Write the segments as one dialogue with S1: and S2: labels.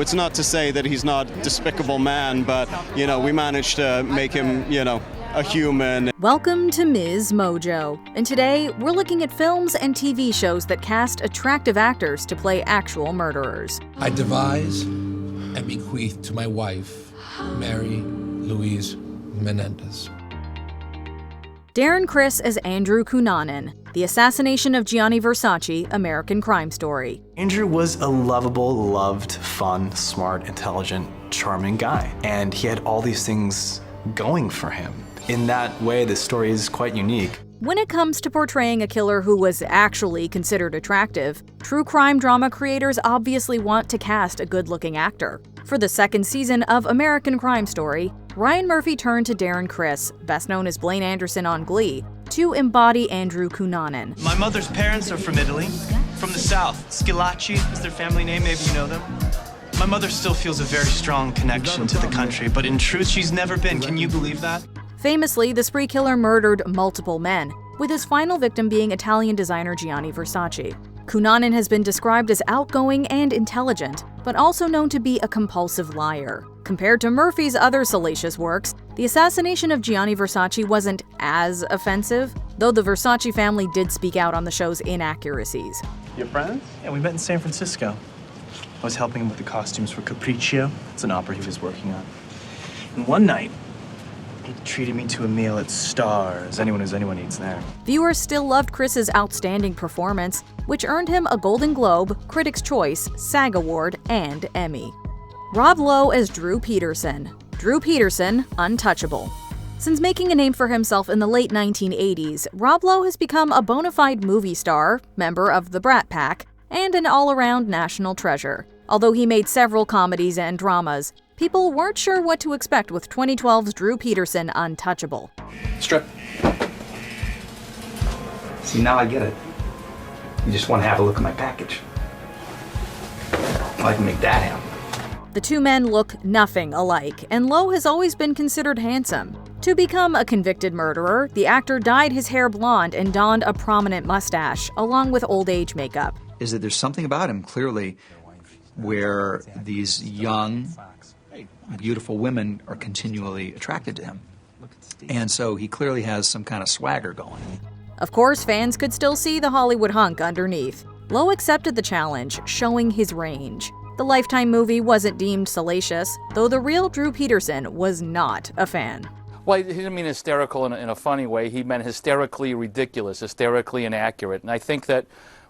S1: It's not to say that he's not a despicable man, but, we managed to make him, a human.
S2: Welcome to MsMojo, and today we're looking at films and TV shows that cast attractive actors to play actual murderers.
S3: I devise and bequeath to my wife, Mary Louise Menendez.
S2: Darren Criss as Andrew Cunanan, the assassination of Gianni Versace, American Crime Story.
S4: Andrew was a lovable, loved, fun, smart, intelligent, charming guy. And he had all these things going for him. In that way, the story is quite unique.
S2: When it comes to portraying a killer who was actually considered attractive, true crime drama creators obviously want to cast a good-looking actor. For the second season of American Crime Story, Ryan Murphy turned to Darren Criss, best known as Blaine Anderson on Glee, to embody Andrew Cunanan.
S5: My mother's parents are from Italy, from the south. Schillaci is their family name, maybe you know them. My mother still feels a very strong connection to the country, but in truth, she's never been. Can you believe that?
S2: Famously, the spree killer murdered multiple men, with his final victim being Italian designer Gianni Versace. Cunanan has been described as outgoing and intelligent, but also known to be a compulsive liar. Compared to Murphy's other salacious works, the assassination of Gianni Versace wasn't as offensive, though the Versace family did speak out on the show's inaccuracies.
S5: Your friends? Yeah, we met in San Francisco. I was helping him with the costumes for Capriccio. It's an opera he was working on. And one night, he treated me to a meal at Stars. Anyone eats there.
S2: Viewers still loved Criss's outstanding performance, which earned him a Golden Globe, Critics' Choice, SAG Award, and Emmy. Rob Lowe as Drew Peterson. Drew Peterson, untouchable. Since making a name for himself in the late 1980s, Rob Lowe has become a bona fide movie star, member of the Brat Pack, and an all-around national treasure. Although he made several comedies and dramas, people weren't sure what to expect with 2012's Drew Peterson Untouchable.
S6: Strip. See, now I get it. You just want to have a look at my package. I can make that happen.
S2: The two men look nothing alike, and Lowe has always been considered handsome. To become a convicted murderer, the actor dyed his hair blonde and donned a prominent mustache, along with old age makeup.
S7: Is that there's something about him, clearly, where these young, beautiful women are continually attracted to him. And so he clearly has some kind of swagger going.
S2: Of course, fans could still see the Hollywood hunk underneath. Lowe accepted the challenge, showing his range. The Lifetime movie wasn't deemed salacious, though the real Drew Peterson was not a fan.
S8: Well, he didn't mean hysterical in a funny way. He meant hysterically ridiculous, hysterically inaccurate. And I think that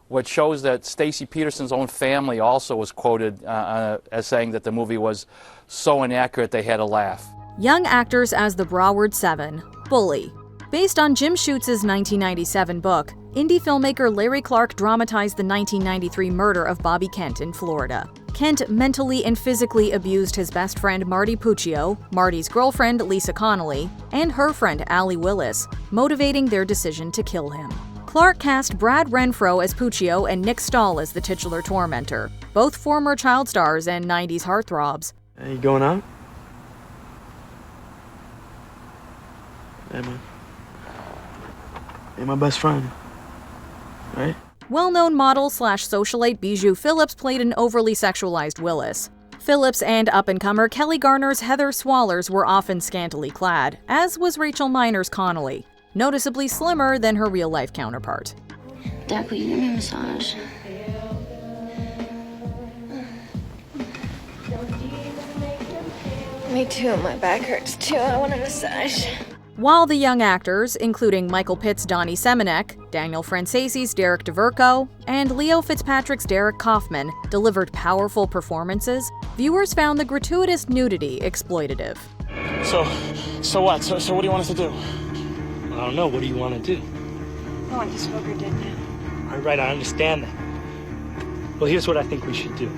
S8: what shows that Stacey Peterson's own family also was quoted as saying that the movie was so inaccurate they had to laugh.
S2: Young actors as the Broward Seven, Bully. Based on Jim Schutz's 1997 book, indie filmmaker Larry Clark dramatized the 1993 murder of Bobby Kent in Florida. Kent mentally and physically abused his best friend Marty Puccio, Marty's girlfriend Lisa Connolly, and her friend Allie Willis, motivating their decision to kill him. Clark cast Brad Renfro as Puccio and Nick Stahl as the titular tormentor, both former child stars and 90s heartthrobs.
S9: Hey, you going out? Hey, man. You're my best friend, right?
S2: Well-known model/socialite Bijou Phillips played an overly sexualized Willis. Phillips and up-and-comer Kelly Garner's Heather Swallers were often scantily clad, as was Rachel Miner's Connolly, noticeably slimmer than her real-life counterpart.
S10: Dad, will you give me a massage? Me too, my back hurts too. I want a massage.
S2: While the young actors, including Michael Pitt's Donnie Semenek, Daniel Francese's Derek DeVerco, and Leo Fitzpatrick's Derek Kaufman, delivered powerful performances, viewers found the gratuitous nudity exploitative.
S9: So what? So what do you want us to do? I don't know. What do you want to do?
S10: I want to smoke her dead now.
S9: All right, I understand that. Well, here's what I think we should do.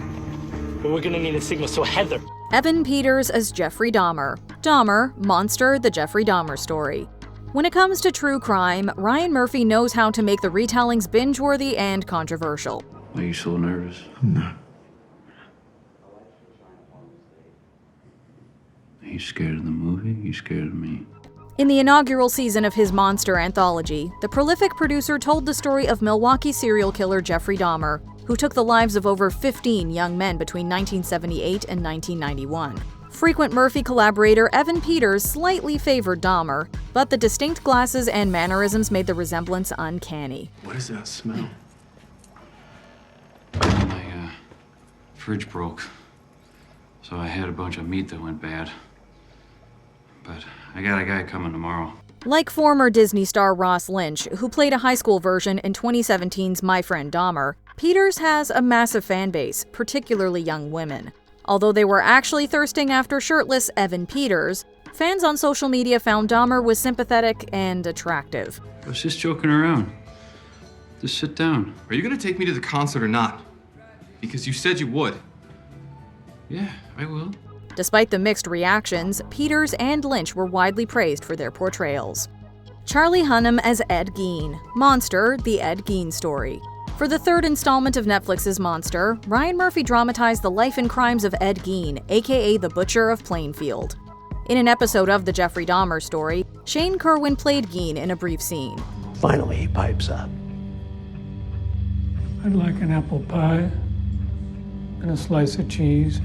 S9: But we're gonna need a signal, so Heather.
S2: Evan Peters as Jeffrey Dahmer. Dahmer, Monster, the Jeffrey Dahmer story. When it comes to true crime, Ryan Murphy knows how to make the retellings binge-worthy and controversial.
S11: Why are you so nervous?
S12: I'm not.
S11: Are you scared of the movie? Are you scared of me?
S2: In the inaugural season of his Monster anthology, the prolific producer told the story of Milwaukee serial killer Jeffrey Dahmer, who took the lives of over 15 young men between 1978 and 1991. Frequent Murphy collaborator Evan Peters slightly favored Dahmer, but the distinct glasses and mannerisms made the resemblance uncanny.
S5: What is that smell?
S11: My fridge broke, so I had a bunch of meat that went bad. But I got a guy coming tomorrow.
S2: Like former Disney star Ross Lynch, who played a high school version in 2017's My Friend Dahmer, Peters has a massive fan base, particularly young women. Although they were actually thirsting after shirtless Evan Peters, fans on social media found Dahmer was sympathetic and attractive.
S11: I was just joking around. Just sit down.
S12: Are you gonna take me to the concert or not? Because you said you would.
S11: Yeah, I will.
S2: Despite the mixed reactions, Peters and Lynch were widely praised for their portrayals. Charlie Hunnam as Ed Gein, Monster, the Ed Gein story. For the third installment of Netflix's Monster, Ryan Murphy dramatized the life and crimes of Ed Gein, aka the Butcher of Plainfield. In an episode of the Jeffrey Dahmer story, Shane Kerwin played Gein in a brief scene.
S13: Finally, he pipes up.
S9: I'd like an apple pie and a slice of cheese.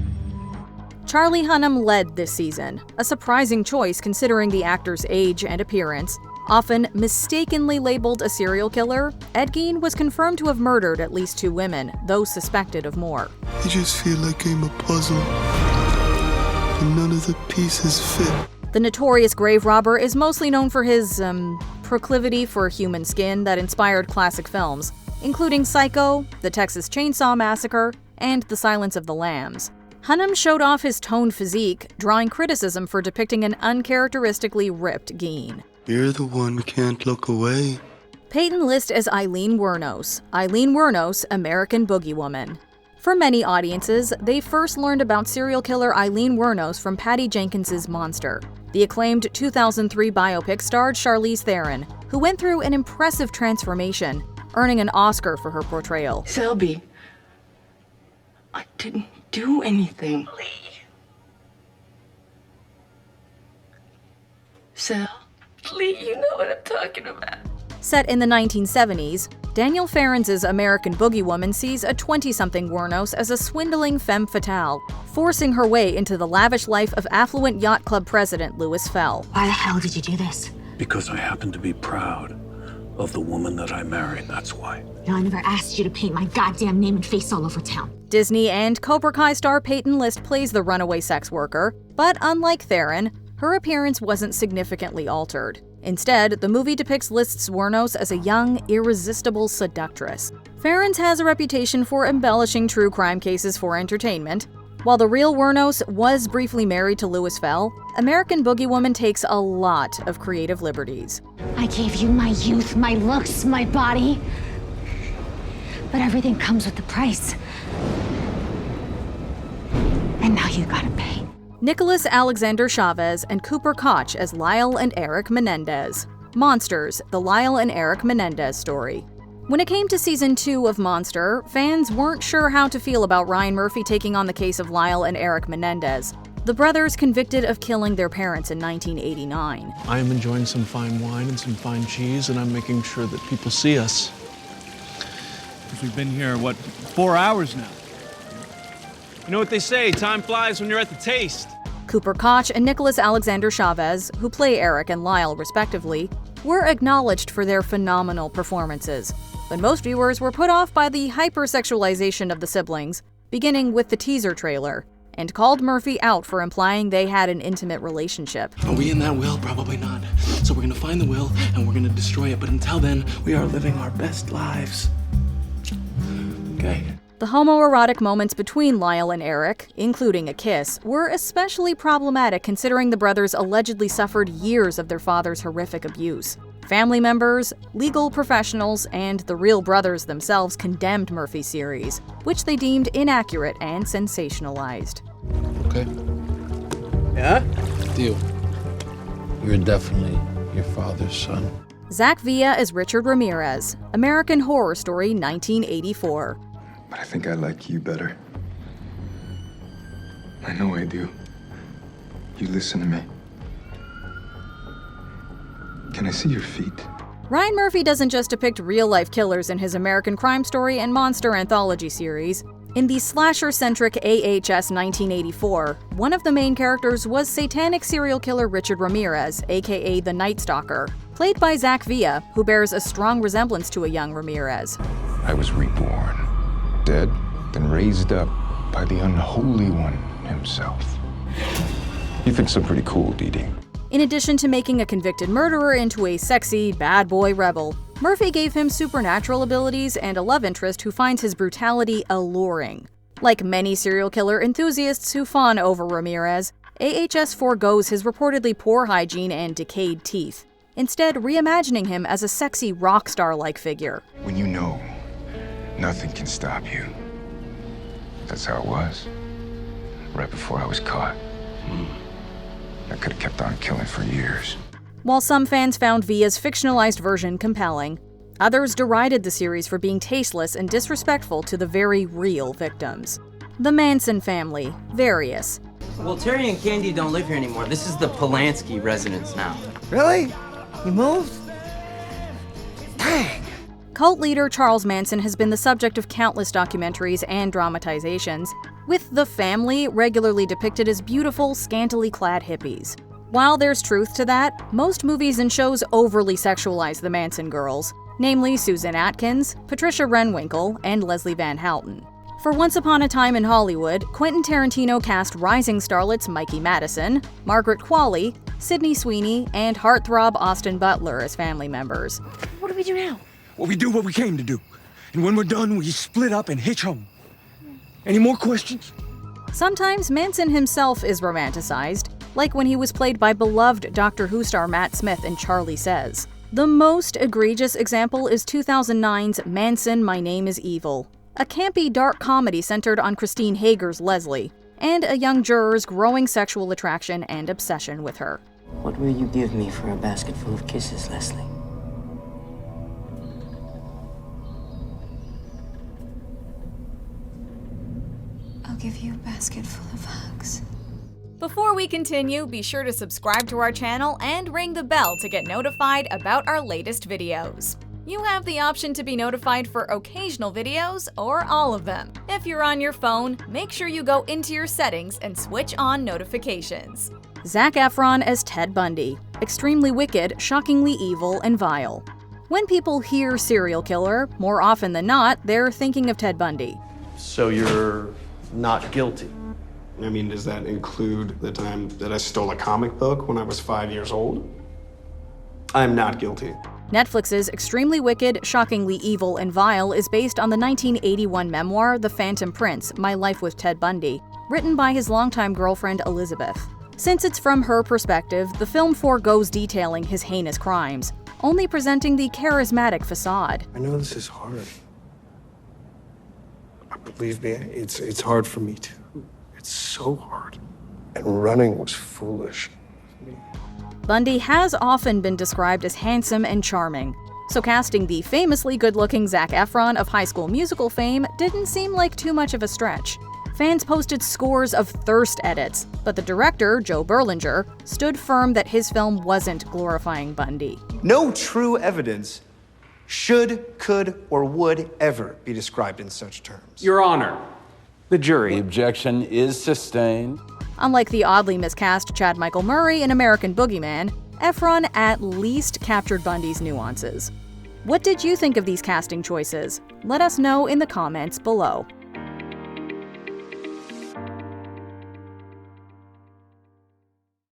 S2: Charlie Hunnam led this season, a surprising choice considering the actor's age and appearance. Often mistakenly labeled a serial killer, Ed Gein was confirmed to have murdered at least 2 women, though suspected of more.
S14: I just feel like I'm a puzzle, and none of the pieces fit.
S2: The notorious grave robber is mostly known for his, proclivity for human skin that inspired classic films, including Psycho, The Texas Chainsaw Massacre, and The Silence of the Lambs. Hunnam showed off his toned physique, drawing criticism for depicting an uncharacteristically ripped Gein.
S14: You're the one can't look away.
S2: Peyton List as Aileen Wuornos. Aileen Wuornos, American Boogie Woman. For many audiences, they first learned about serial killer Aileen Wuornos from Patty Jenkins's Monster. The acclaimed 2003 biopic starred Charlize Theron, who went through an impressive transformation, earning an Oscar for her portrayal.
S15: Selby, I didn't do anything. Sel, Lee, you know what I'm talking about.
S2: Set in the 1970s, Daniel Farrens's American Boogie Woman sees a 20-something Wuornos as a swindling femme fatale, forcing her way into the lavish life of affluent yacht club president Louis Fell.
S16: Why the hell did you do this?
S13: Because I happen to be proud of the woman that I married, that's why.
S16: No, I never asked you to paint my goddamn name and face all over town.
S2: Disney and Cobra Kai star Peyton List plays the runaway sex worker, but unlike Theron, her appearance wasn't significantly altered. Instead, the movie depicts List's Wuornos as a young, irresistible seductress. Farrens has a reputation for embellishing true crime cases for entertainment. While the real Wuornos was briefly married to Louis Fell, American Boogie Woman takes a lot of creative liberties.
S16: I gave you my youth, my looks, my body. But everything comes with a price. And now you gotta pay.
S2: Nicholas Alexander Chavez and Cooper Koch as Lyle and Eric Menendez. Monsters, the Lyle and Eric Menendez story. When it came to season 2 of Monster, fans weren't sure how to feel about Ryan Murphy taking on the case of Lyle and Eric Menendez, the brothers convicted of killing their parents in 1989.
S17: I am enjoying some fine wine and some fine cheese, and I'm making sure that people see us.
S18: Because we've been here, 4 hours now? You know what they say, time flies when you're at the taste.
S2: Cooper Koch and Nicholas Alexander Chavez, who play Eric and Lyle respectively, were acknowledged for their phenomenal performances. But most viewers were put off by the hypersexualization of the siblings, beginning with the teaser trailer, and called Murphy out for implying they had an intimate relationship.
S17: Are we in that will? Probably not. So we're gonna find the will and we're gonna destroy it, but until then, we are living our best lives. Okay?
S2: The homoerotic moments between Lyle and Eric, including a kiss, were especially problematic considering the brothers allegedly suffered years of their father's horrific abuse. Family members, legal professionals, and the real brothers themselves condemned Murphy's series, which they deemed inaccurate and sensationalized.
S3: Okay?
S18: Yeah?
S3: Deal. You're definitely your father's son.
S2: Zach Villa as Richard Ramirez, American Horror Story 1984.
S14: But I think I like you better. I know I do. You listen to me. Can I see your feet?
S2: Ryan Murphy doesn't just depict real-life killers in his American Crime Story and Monster Anthology series. In the slasher-centric AHS 1984, one of the main characters was satanic serial killer Richard Ramirez, aka the Night Stalker, played by Zac Efron, who bears a strong resemblance to a young Ramirez.
S19: I was reborn, dead, then raised up by the unholy one himself. He thinks I'm pretty cool, Dee Dee.
S2: In addition to making a convicted murderer into a sexy, bad boy rebel, Murphy gave him supernatural abilities and a love interest who finds his brutality alluring. Like many serial killer enthusiasts who fawn over Ramirez, AHS forgoes his reportedly poor hygiene and decayed teeth, instead reimagining him as a sexy rock star-like figure.
S19: When you know nothing can stop you. That's how it was. Right before I was caught. I could have kept on killing for years.
S2: While some fans found Villa's fictionalized version compelling, others derided the series for being tasteless and disrespectful to the very real victims. The Manson Family, Various.
S20: Well, Terry and Candy don't live here anymore. This is the Polanski residence now.
S21: Really? He moved?
S2: Cult leader Charles Manson has been the subject of countless documentaries and dramatizations, with the family regularly depicted as beautiful, scantily clad hippies. While there's truth to that, most movies and shows overly sexualize the Manson girls, namely Susan Atkins, Patricia Renwinkle, and Leslie Van Houten. For Once Upon a Time in Hollywood, Quentin Tarantino cast rising starlets Mikey Madison, Margaret Qualley, Sydney Sweeney, and heartthrob Austin Butler as family members.
S21: What do we do now? Well, we do what we came to do. And when we're done, we split up and hitch home. Any more questions?
S2: Sometimes Manson himself is romanticized, like when he was played by beloved Doctor Who star Matt Smith in Charlie Says. The most egregious example is 2009's Manson, My Name is Evil, a campy dark comedy centered on Christine Hager's Leslie, and a young juror's growing sexual attraction and obsession with her.
S20: What will you give me for a basket full of kisses, Leslie?
S10: I'll give you a basket full of hugs.
S2: Before we continue, be sure to subscribe to our channel and ring the bell to get notified about our latest videos. You have the option to be notified for occasional videos or all of them. If you're on your phone, make sure you go into your settings and switch on notifications. Zac Efron as Ted Bundy, extremely wicked, shockingly evil, and vile. When people hear serial killer, more often than not, they're thinking of Ted Bundy.
S22: So you're not guilty?
S23: I mean, does that include the time that I stole a comic book when I was 5 years old? I'm not guilty.
S2: Netflix's extremely wicked, shockingly evil, and vile is based on the 1981 memoir The Phantom Prince, My Life with Ted Bundy, written by his longtime girlfriend Elizabeth. Since it's from her perspective, the film forgoes detailing his heinous crimes, only presenting the charismatic facade.
S23: I know this is hard. Believe me, it's hard for me too. It's so hard. And running was foolish.
S2: Bundy has often been described as handsome and charming, so casting the famously good-looking Zac Efron of High School Musical fame didn't seem like too much of a stretch. Fans posted scores of thirst edits, but the director, Joe Berlinger, stood firm that his film wasn't glorifying Bundy.
S24: No true evidence should, could, or would ever be described in such terms.
S25: Your Honor, the jury. The objection is sustained.
S2: Unlike the oddly miscast Chad Michael Murray in American Boogeyman, Efron at least captured Bundy's nuances. What did you think of these casting choices? Let us know in the comments below.